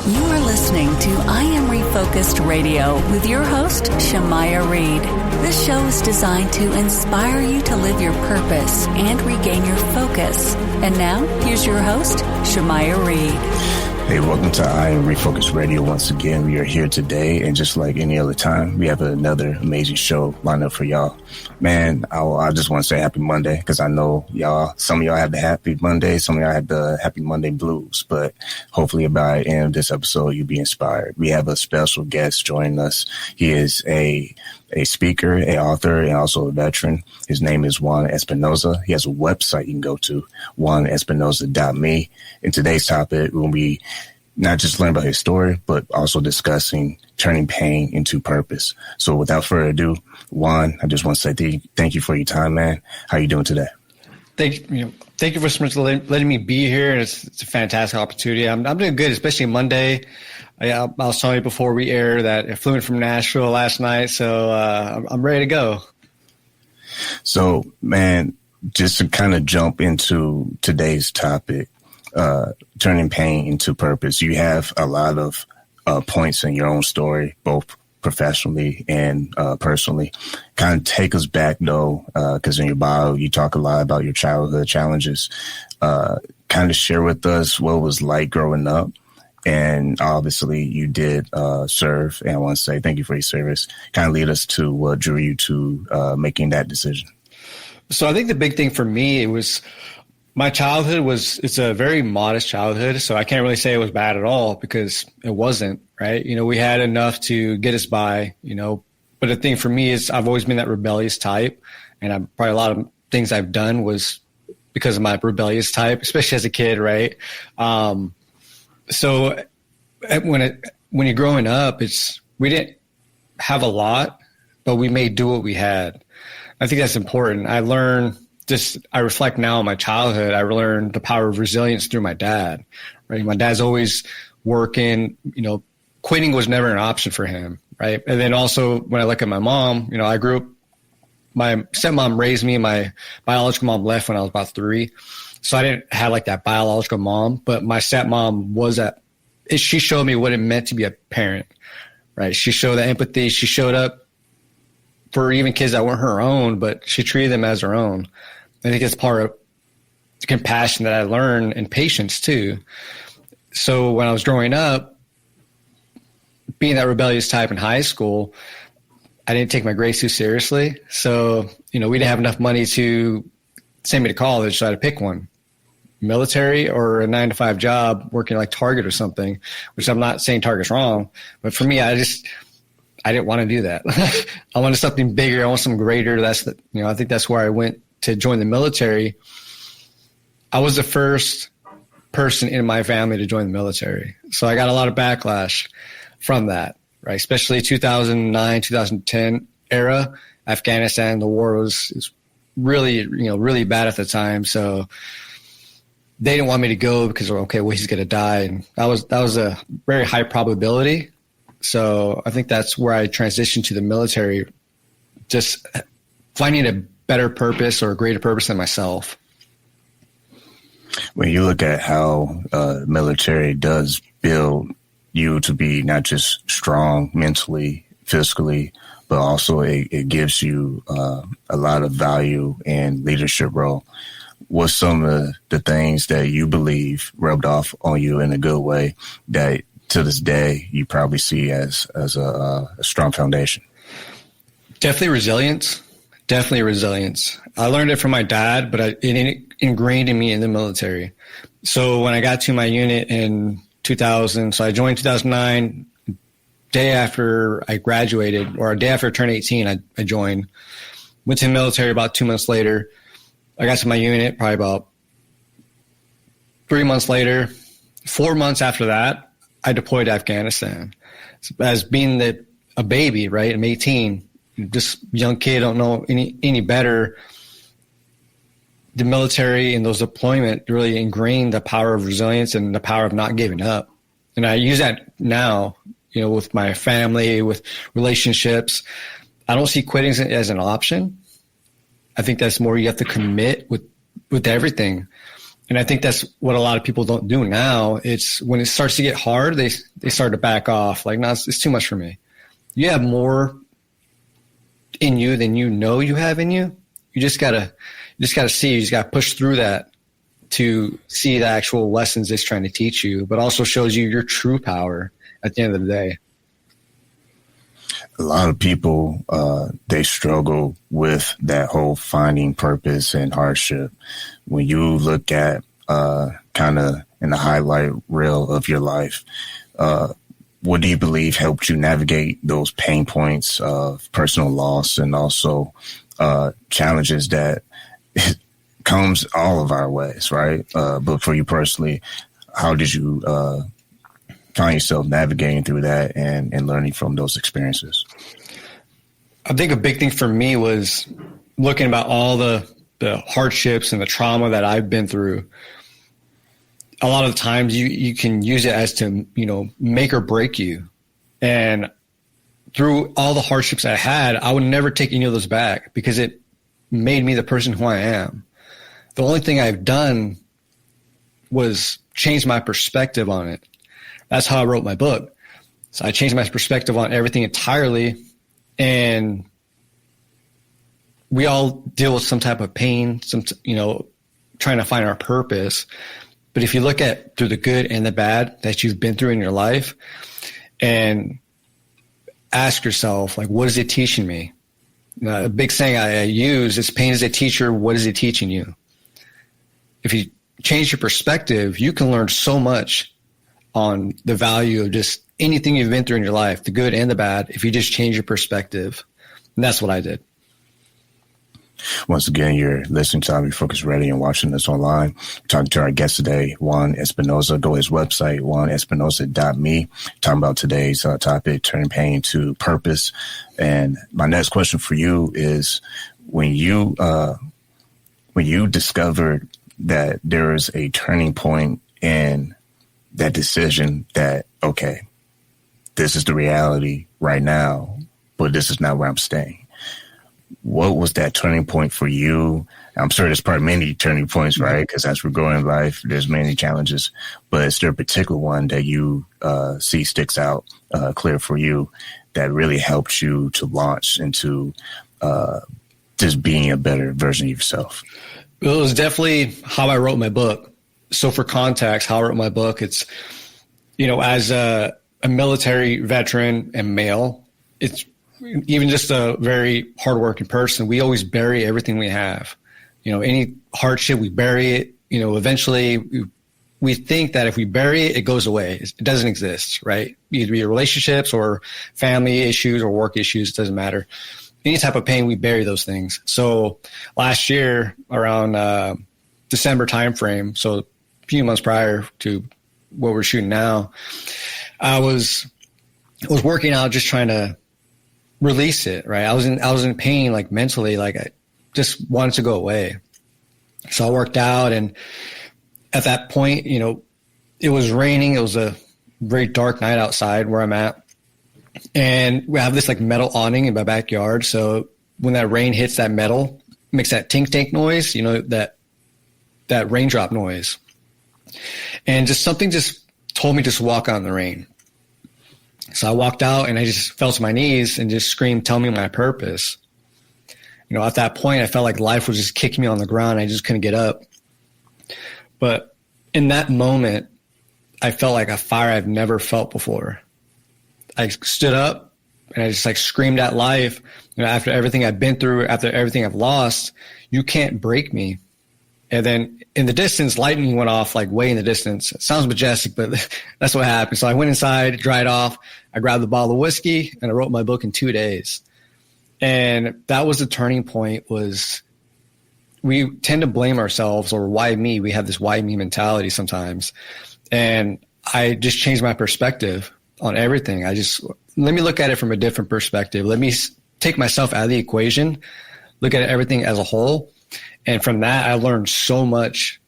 You are listening to I Am Refocused Radio with your host, Shamaya Reed. This show is designed to inspire you to live your purpose and regain your focus. And now, here's your host, Shamaya Reed. Hey, welcome to I Am Refocused Radio. Once again, we are here today, and just like any other time, we have another amazing show lined up for y'all. Man, I just want to say happy Monday, because I know some of y'all have the happy Monday, some of y'all have the happy Monday blues, but hopefully by the end of this episode, you'll be inspired. We have a special guest joining us. He is a speaker, an author, and also a veteran. His name is Juan Espinoza. He has a website you can go to, juanespinoza.me. In today's topic, we'll be not just learning about his story, but also discussing turning pain into purpose. So without further ado, Juan, I just want to say thank you for your time, man. How are you doing today? Thank you for so much letting me be here. And it's a fantastic opportunity. I'm doing good, especially Monday. I was telling you before we air that I flew in from Nashville last night, so I'm ready to go. So, man, just to kind of jump into today's topic, turning pain into purpose, you have a lot of points in your own story, both professionally and personally. Kind of take us back, though, because in your bio, you talk a lot about your childhood challenges. Kind of share with us what it was like growing up. And obviously you did serve, and I want to say thank you for your service. Kind of lead us to what drew you to making that decision. So I think the big thing for me, it was my childhood it's a very modest childhood. So I can't really say it was bad at all, because it wasn't, right? You know, we had enough to get us by, but the thing for me is I've always been that rebellious type. And probably a lot of things I've done was because of my rebellious type, especially as a kid, right? So when you're growing up, we didn't have a lot, but we may do what we had. I think that's important. I reflect now on my childhood. I learned the power of resilience through my dad, right? My dad's always working, quitting was never an option for him, right? And then also when I look at my mom, I grew up, my stepmom raised me, my biological mom left when I was about 3. So I didn't have like that biological mom, but my stepmom she showed me what it meant to be a parent, right? She showed that empathy. She showed up for even kids that weren't her own, but she treated them as her own. I think it's part of the compassion that I learned, and patience too. So when I was growing up, being that rebellious type in high school, I didn't take my grades too seriously. So, we didn't have enough money to send me to college, so I had to pick one. Military or a 9-to-5 job working like Target or something, which I'm not saying Target's wrong, but for me, I didn't want to do that. I wanted something bigger. I want something greater. I think that's where I went to join the military. I was the first person in my family to join the military. So I got a lot of backlash from that, right? Especially 2009, 2010 era, Afghanistan, the war was really, really bad at the time. So they didn't want me to go because, he's going to die. And that was a very high probability. So I think that's where I transitioned to the military, just finding a better purpose or a greater purpose than myself. When you look at how military does build you to be not just strong mentally, physically, but also it gives you a lot of value and leadership role. What's some of the things that you believe rubbed off on you in a good way that to this day you probably see as a strong foundation? Definitely resilience. I learned it from my dad, but it ingrained in me in the military. So when I got to my unit in 2000, so I joined 2009, day after I graduated, or a day after I turned 18, I joined. Went to the military about 2 months later. I got to my unit probably about 3 months later. 4 months after that, I deployed to Afghanistan. As being a baby, right? I'm 18, just young kid, don't know any better. The military and those deployment really ingrained the power of resilience and the power of not giving up. And I use that now, with my family, with relationships. I don't see quitting as an option. I think that's more you have to commit with everything. And I think that's what a lot of people don't do now. It's when it starts to get hard, they start to back off. Like, no, it's too much for me. You have more in you than you know you have in you. You just gotta see. You just gotta push through that to see the actual lessons it's trying to teach you, but also shows you your true power at the end of the day. A lot of people, they struggle with that whole finding purpose and hardship. When you look at kind of in the highlight reel of your life, what do you believe helped you navigate those pain points of personal loss and also challenges that comes all of our ways, right? But for you personally, how did you find yourself navigating through that and learning from those experiences? I think a big thing for me was looking about all the hardships and the trauma that I've been through. A lot of the times you can use it as to, make or break you. And through all the hardships I had, I would never take any of those back because it made me the person who I am. The only thing I've done was change my perspective on it. That's how I wrote my book. So I changed my perspective on everything entirely. And we all deal with some type of pain, trying to find our purpose. But if you look at through the good and the bad that you've been through in your life and ask yourself, like, what is it teaching me? A big saying I use is pain is a teacher. What is it teaching you? If you change your perspective, you can learn so much on the value of just anything you've been through in your life, the good and the bad, if you just change your perspective. And that's what I did. Once again, you're listening to iAmRefocused Radio and watching us online. Talking to our guest today, Juan Espinoza. Go to his website, juanespinoza.me. Talking about today's topic, turning pain to purpose. And my next question for you is, when you discovered that there is a turning point in that decision that, okay, this is the reality right now, but this is not where I'm staying. What was that turning point for you? I'm sure there's probably many turning points, right? Because as we're growing in life, there's many challenges. But is there a particular one that you see sticks out clear for you that really helped you to launch into just being a better version of yourself? Well, it was definitely how I wrote my book. So for context, how I wrote my book, it's, as a military veteran and male, it's even just a very hardworking person. We always bury everything we have. Any hardship, we bury it. Eventually we think that if we bury it, it goes away. It doesn't exist, right? Either be relationships or family issues or work issues, it doesn't matter. Any type of pain, we bury those things. So last year around December timeframe, so a few months prior to what we're shooting now, I was working out, just trying to release it, right? I was in pain, like mentally, like I just wanted to go away. So I worked out, and at that point, it was raining. It was a very dark night outside where I'm at. And we have this like metal awning in my backyard. So when that rain hits that metal, it makes that tink tink noise, that raindrop noise. And just something just told me just walk out in the rain. So I walked out and I just fell to my knees and just screamed, "Tell me my purpose." At that point, I felt like life was just kicking me on the ground. I just couldn't get up. But in that moment, I felt like a fire I've never felt before. I stood up and I just like screamed at life. After everything I've been through, after everything I've lost, you can't break me. And then in the distance, lightning went off like way in the distance. It sounds majestic, but that's what happened. So I went inside, dried off. I grabbed the bottle of whiskey and I wrote my book in 2 days. And that was the turning point. Was we tend to blame ourselves, or why me? We have this why me mentality sometimes. And I just changed my perspective on everything. Let me look at it from a different perspective. Let me take myself out of the equation, look at everything as a whole. And from that, I learned so much.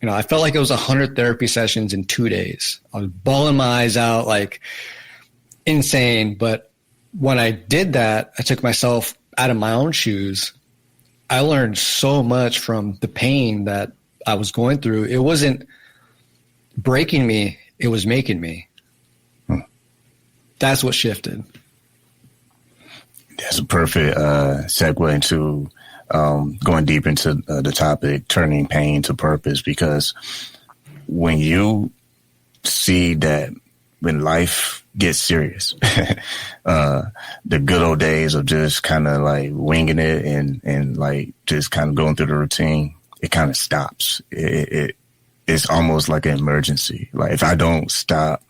I felt like it was 100 therapy sessions in 2 days. I was bawling my eyes out, like insane. But when I did that, I took myself out of my own shoes. I learned so much from the pain that I was going through, it wasn't breaking me, it was making me. That's what shifted. That's a perfect segue into going deep into the topic, turning pain to purpose, because when you see that when life gets serious, the good old days of just kind of like winging it and like just kind of going through the routine, it kind of stops. It's almost like an emergency. Like if I don't stop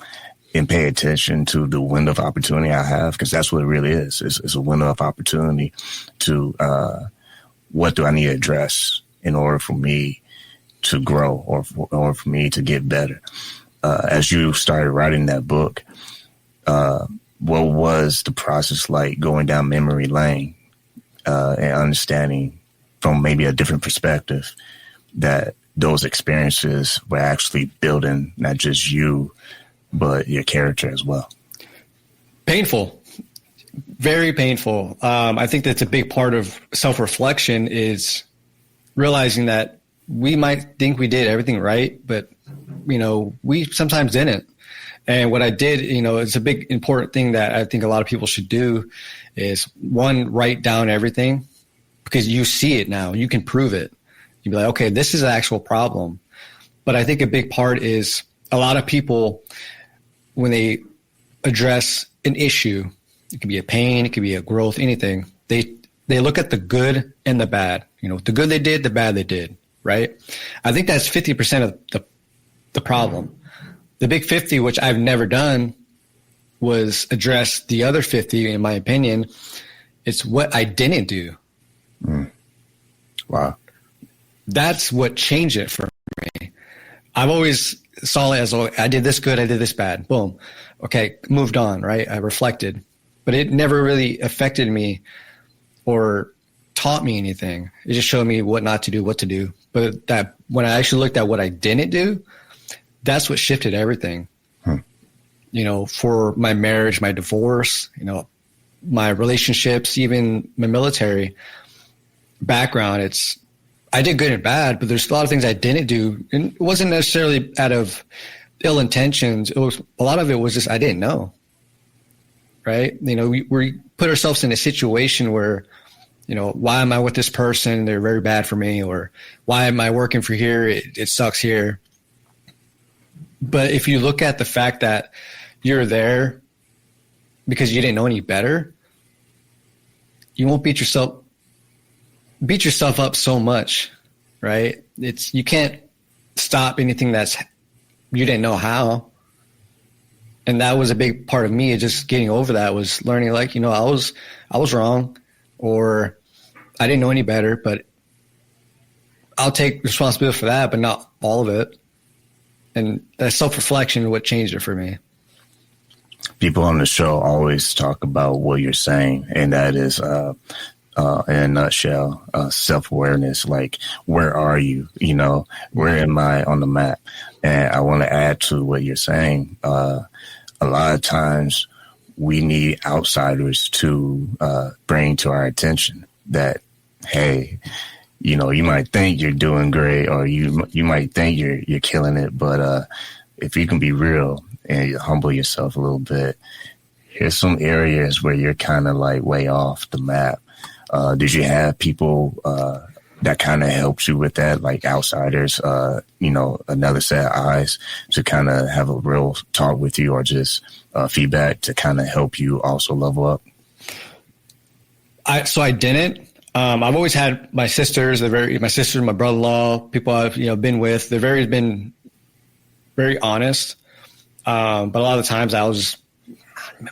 and pay attention to the window of opportunity I have, because that's what it really is. It's a window of opportunity to what do I need to address in order for me to grow or for me to get better. As you started writing that book, what was the process like going down memory lane and understanding from maybe a different perspective that those experiences were actually building not just you, but your character as well? Painful, very painful. I think that's a big part of self-reflection, is realizing that we might think we did everything right, but, you know, we sometimes didn't. And what I did, you know, it's a big important thing that I think a lot of people should do is, one, write down everything, because you see it now. You can prove it. You'd be like, okay, this is an actual problem. But I think a big part is a lot of people, when they address an issue, it could be a pain, it could be a growth, anything, they look at the good and the bad. You know, the good they did, the bad they did, right? I think that's 50% of the problem. The big 50, which I've never done, was address the other 50, in my opinion. It's what I didn't do. Wow. That's what changed it for me. I've always saw it as, oh, I did this good, I did this bad. Boom. Okay, moved on, right? I reflected. But it never really affected me or taught me anything. It just showed me what not to do, what to do. But that when I actually looked at what I didn't do, that's what shifted everything. You know, for my marriage, my divorce, you know, my relationships, even my military background, I did good and bad, but there's a lot of things I didn't do. And it wasn't necessarily out of ill intentions. A lot of it was just, I didn't know. Right. You know, we put ourselves in a situation where, you know, why am I with this person? They're very bad for me. Or why am I working for here? It sucks here. But if you look at the fact that you're there because you didn't know any better, you won't beat yourself up so much, right? You can't stop anything that's you didn't know how. And that was a big part of me, just getting over that, was learning, like, you know, I was wrong, or I didn't know any better, but I'll take responsibility for that, but not all of it. And that self-reflection is what changed it for me. People on the show always talk about what you're saying, and that is, in a nutshell, self-awareness. Like, where are you? You know, where am I on the map? And I want to add to what you're saying. A lot of times we need outsiders to bring to our attention that, hey, you know, you might think you're doing great, or you might think you're killing it, but if you can be real and you humble yourself a little bit, here's some areas where you're kind of like way off the map. Did you have people that kind of helped you with that, like outsiders, you know, another set of eyes to kind of have a real talk with you, or just feedback to kind of help you also level up? So I didn't. I've always had my sisters. My sister, my brother-in-law, people I've been with. They've been very honest. But a lot of the times I was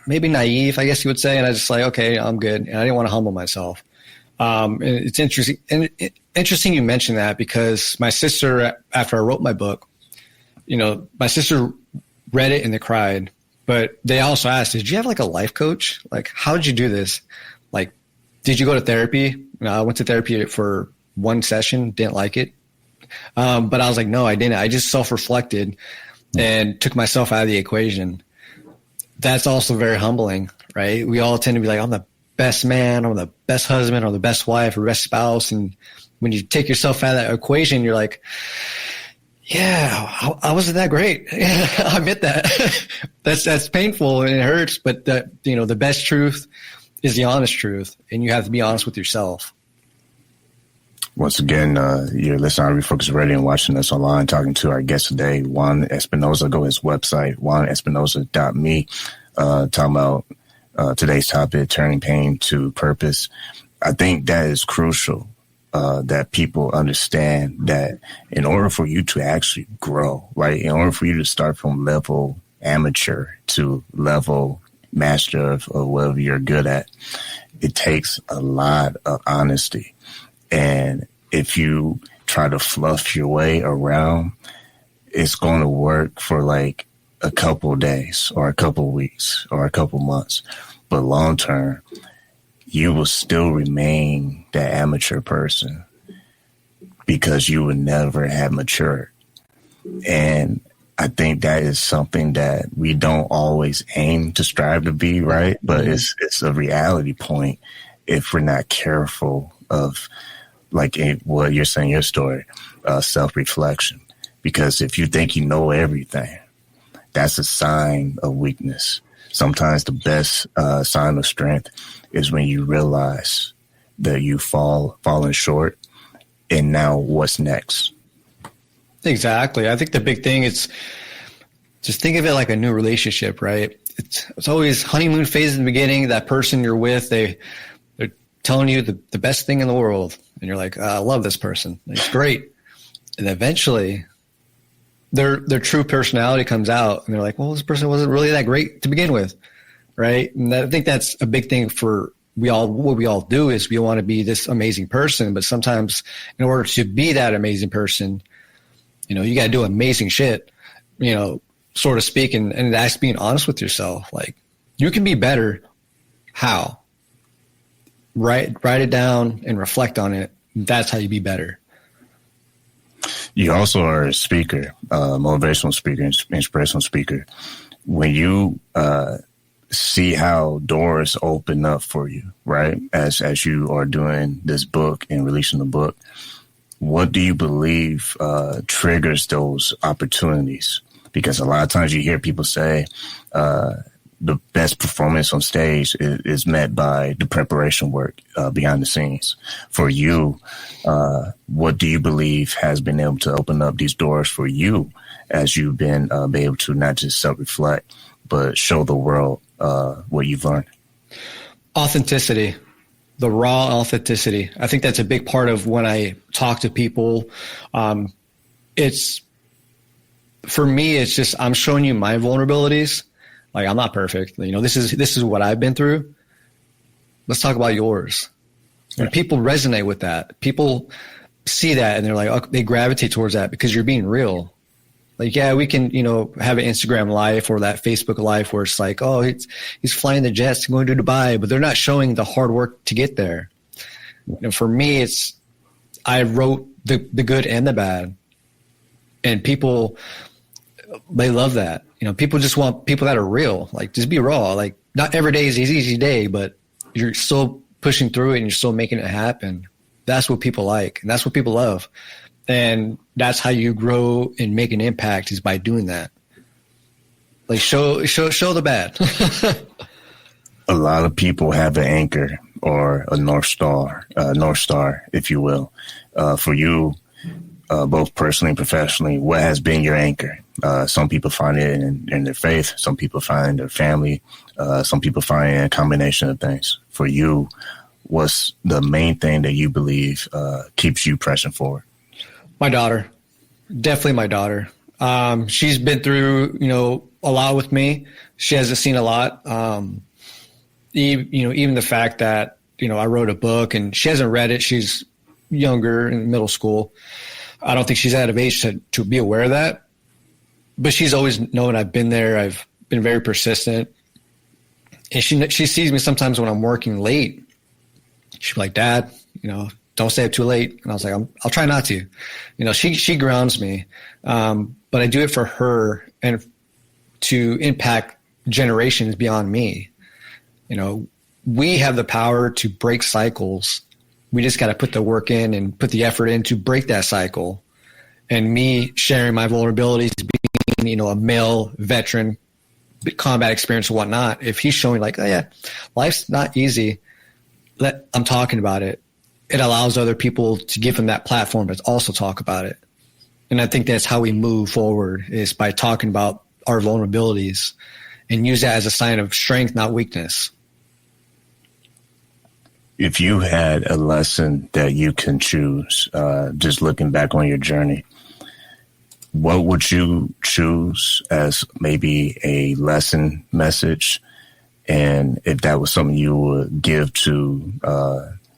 maybe naive, I guess you would say, and I just like, okay, I'm good, and I didn't want to humble myself. And it's interesting. And interesting you mentioned that, because my sister, after I wrote my book, you know, my sister read it and they cried. But they also asked, "Did you have like a life coach? Like, how did you do this? Like, did you go to therapy?" You know, I went to therapy for one session, didn't like it. But I was like, no, I didn't. I just self-reflected and took myself out of the equation. That's also very humbling, right? We all tend to be like, I'm the best man, or the best husband, or the best wife, or best spouse. And when you take yourself out of that equation, you're like, yeah, I wasn't that great. Yeah, I admit that. That's painful and it hurts, but the best truth is the honest truth, and you have to be honest with yourself. Once again, you're listening to Refocus Radio and watching us online, talking to our guest today, Juan Espinoza. Go to his website, juanespinoza.me, talking about today's topic, turning pain to purpose. I think that is crucial. That people understand that in order for you to actually grow, right, in order for you to start from level amateur to level master of whatever you're good at, it takes a lot of honesty. And if you try to fluff your way around, it's going to work for like a couple of days or a couple of weeks or a couple of months. But long term, you will still remain that amateur person because you would never have matured. And I think that is something that we don't always aim to strive to be, right? But it's a reality point if we're not careful of, like what you're saying, your story, self-reflection. Because if you think you know everything, that's a sign of weakness. Sometimes the best sign of strength is when you realize that you've fallen short, and now what's next? Exactly. I think the big thing is just think of it like a new relationship, right? It's always honeymoon phase in the beginning. That person you're with, they're telling you the best thing in the world, and you're like, I love this person. It's great. And eventually their true personality comes out, and they're like, well, this person wasn't really that great to begin with, right? And I think that's a big thing for what we all do is we want to be this amazing person, but sometimes in order to be that amazing person, you got to do amazing shit, so to speak, and that's being honest with yourself. Like, you can be better. How? Write it down and reflect on it. That's how you be better. You also are a speaker, motivational speaker, inspirational speaker. When you see how doors open up for you, right, as you are doing this book and releasing the book, what do you believe triggers those opportunities? Because a lot of times you hear people say the best performance on stage is met by the preparation work behind the scenes. For you, what do you believe has been able to open up these doors for you as you've been able to not just self-reflect, but show the world what you've learned? Authenticity, the raw authenticity. I think that's a big part of when I talk to people. For me, it's just I'm showing you my vulnerabilities. Like, I'm not perfect. This is what I've been through. Let's talk about yours. Yeah. And people resonate with that. People see that and they're like, oh, they gravitate towards that because you're being real. Like, yeah, we can, have an Instagram life or that Facebook life where it's like, oh, he's flying the jets going to Dubai, but they're not showing the hard work to get there. For me, I wrote the good and the bad, and people, they love that. People just want people that are real. Like, just be raw. Like, not every day is an easy day, but you're still pushing through it and you're still making it happen. That's what people like, and that's what people love. And that's how you grow and make an impact, is by doing that. Like, show the bad. A lot of people have an anchor or a North Star, if you will. For you, both personally and professionally, what has been your anchor? Some people find it in their faith. Some people find their family. Some people find it in a combination of things. For you, what's the main thing that you believe keeps you pressing forward? My daughter. Definitely my daughter. She's been through, a lot with me. She hasn't seen a lot. Even the fact that, I wrote a book and she hasn't read it. She's younger, in middle school. I don't think she's out of age to be aware of that. But she's always known I've been there. I've been very persistent. And she sees me sometimes when I'm working late. She'll be like, Dad, don't stay up too late. And I was like, I'll try not to. She grounds me. But I do it for her and to impact generations beyond me. We have the power to break cycles We just got to put the work in and put the effort in to break that cycle. And me sharing my vulnerabilities, being, a male veteran, combat experience and whatnot, if he's showing like, oh yeah, life's not easy, I'm talking about it. It allows other people to give him that platform to also talk about it. And I think that's how we move forward, is by talking about our vulnerabilities and use that as a sign of strength, not weakness. If you had a lesson that you can choose, just looking back on your journey, what would you choose as maybe a lesson message? And if that was something you would give to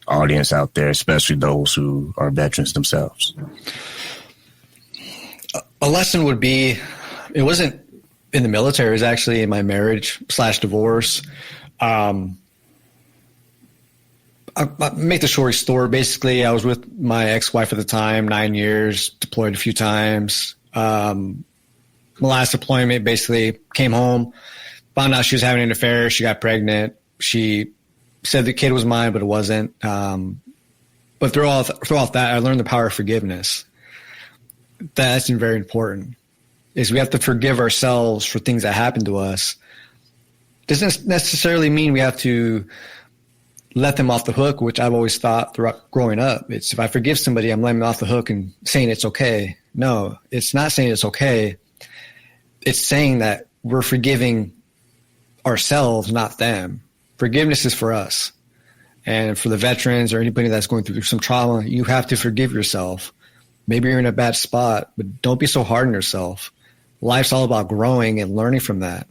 audience out there, especially those who are veterans themselves? A lesson would be, it wasn't in the military, it was actually in my marriage/divorce. I'll make the short story. Basically, I was with my ex-wife at the time, 9 years, deployed a few times. My last deployment, basically came home, found out she was having an affair. She got pregnant. She said the kid was mine, but it wasn't. But throughout that, I learned the power of forgiveness. That's very important, is we have to forgive ourselves for things that happen to us. Doesn't necessarily mean we have to let them off the hook, which I've always thought throughout growing up. It's, if I forgive somebody, I'm letting them off the hook and saying it's okay. No, it's not saying it's okay. It's saying that we're forgiving ourselves, not them. Forgiveness is for us. And for the veterans or anybody that's going through some trauma, you have to forgive yourself. Maybe you're in a bad spot, but don't be so hard on yourself. Life's all about growing and learning from that.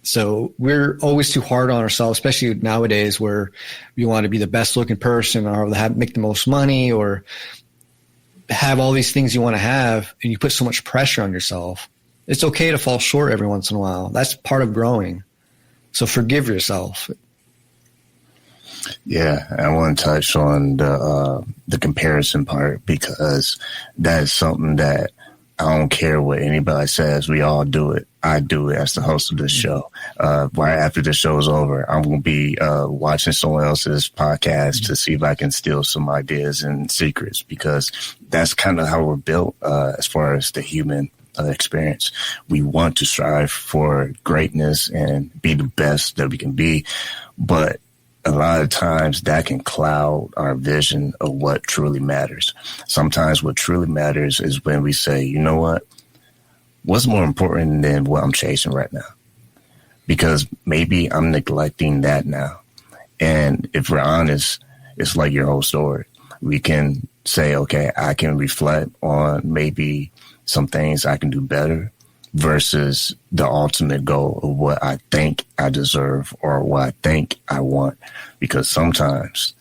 So we're always too hard on ourselves, especially nowadays where we want to be the best looking person or make the most money or have all these things you want to have, and you put so much pressure on yourself. It's okay to fall short every once in a while. That's part of growing. So forgive yourself. Yeah, I want to touch on the comparison part, because that is something that I don't care what anybody says. We all do it. I do it as the host of this show. Right after the show's over, I'm going to be watching someone else's podcast to see if I can steal some ideas and secrets, because that's kind of how we're built as far as the human experience. We want to strive for greatness and be the best that we can be, but a lot of times that can cloud our vision of what truly matters. Sometimes what truly matters is when we say, you know what? What's more important than what I'm chasing right now? Because maybe I'm neglecting that now. And if we're honest, it's like your whole story. We can say, okay, I can reflect on maybe some things I can do better versus the ultimate goal of what I think I deserve or what I think I want. Because sometimes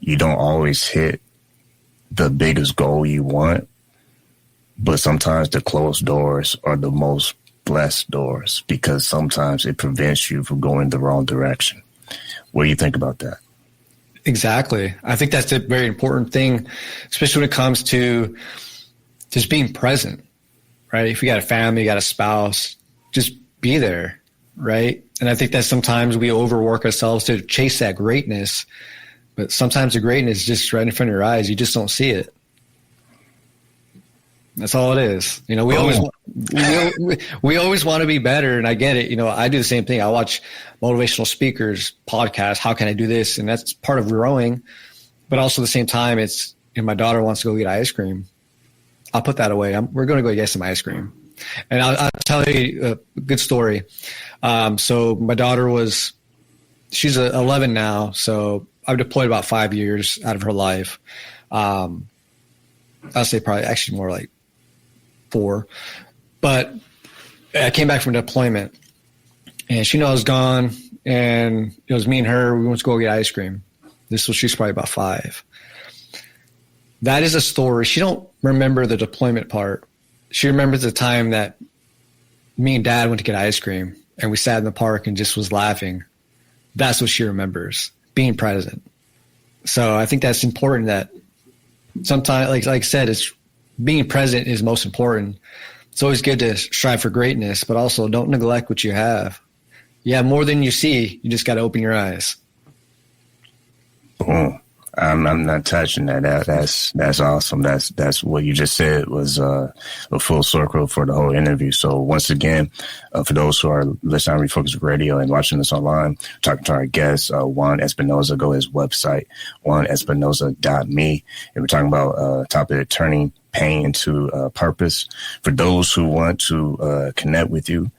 you don't always hit the biggest goal you want, but sometimes the closed doors are the most blessed doors, because sometimes it prevents you from going the wrong direction. What do you think about that? Exactly. I think that's a very important thing, especially when it comes to just being present, right? If you got a family, you got a spouse, just be there, right? And I think that sometimes we overwork ourselves to chase that greatness, but sometimes the greatness is just right in front of your eyes. You just don't see it. That's all it is. We always want to be better, and I get it. I do the same thing. I watch motivational speakers, podcasts. How can I do this? And that's part of growing. But also at the same time, it's, my daughter wants to go get ice cream. I'll put that away. We're going to go get some ice cream. And I'll tell you a good story. So my daughter she's 11 now. So I've deployed about 5 years out of her life. I'll say probably actually more like 4. But I came back from deployment and she knew I was gone, and it was me and her. We went to go get ice cream. She's probably about 5. That is a story. She don't remember the deployment part. She remembers the time that me and Dad went to get ice cream and we sat in the park and just was laughing. That's what she remembers, being present. So I think that's important, that sometimes, like I said, it's being present is most important. It's always good to strive for greatness, but also don't neglect what you have. You have more than you see. You just got to open your eyes. Boom. I'm not touching that. That's awesome. That's what you just said was a full circle for the whole interview. So once again, for those who are listening on Refocus Radio and watching this online, talking to our guest, Juan Espinoza, go to his website, juanespinoza.me. And we're talking about topic turning pain into purpose. For those who want to connect with you,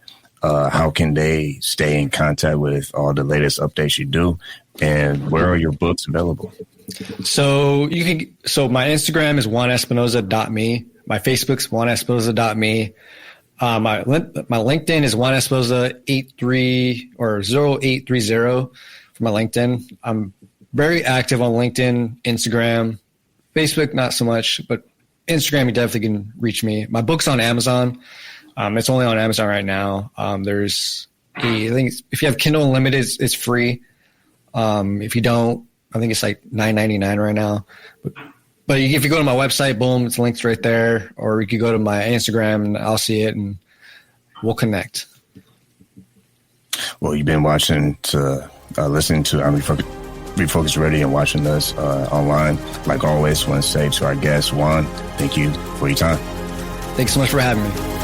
how can they stay in contact with all the latest updates you do? And where are your books available? So my Instagram is juanespinoza.me. My Facebook's juanespinoza.me. My LinkedIn is juanespinoza83 or 0830 for my LinkedIn. I'm very active on LinkedIn, Instagram, Facebook, not so much, but Instagram, you definitely can reach me. My book's on Amazon. It's only on Amazon right now. I think if you have Kindle Unlimited, it's free. If you don't, I think it's like $9.99 right now. But if you go to my website, boom, it's linked right there. Or you could go to my Instagram and I'll see it and we'll connect. Well, you've been listening to Refocus Radio and watching us online. Like always, I want to say to our guest, Juan, thank you for your time. Thanks so much for having me.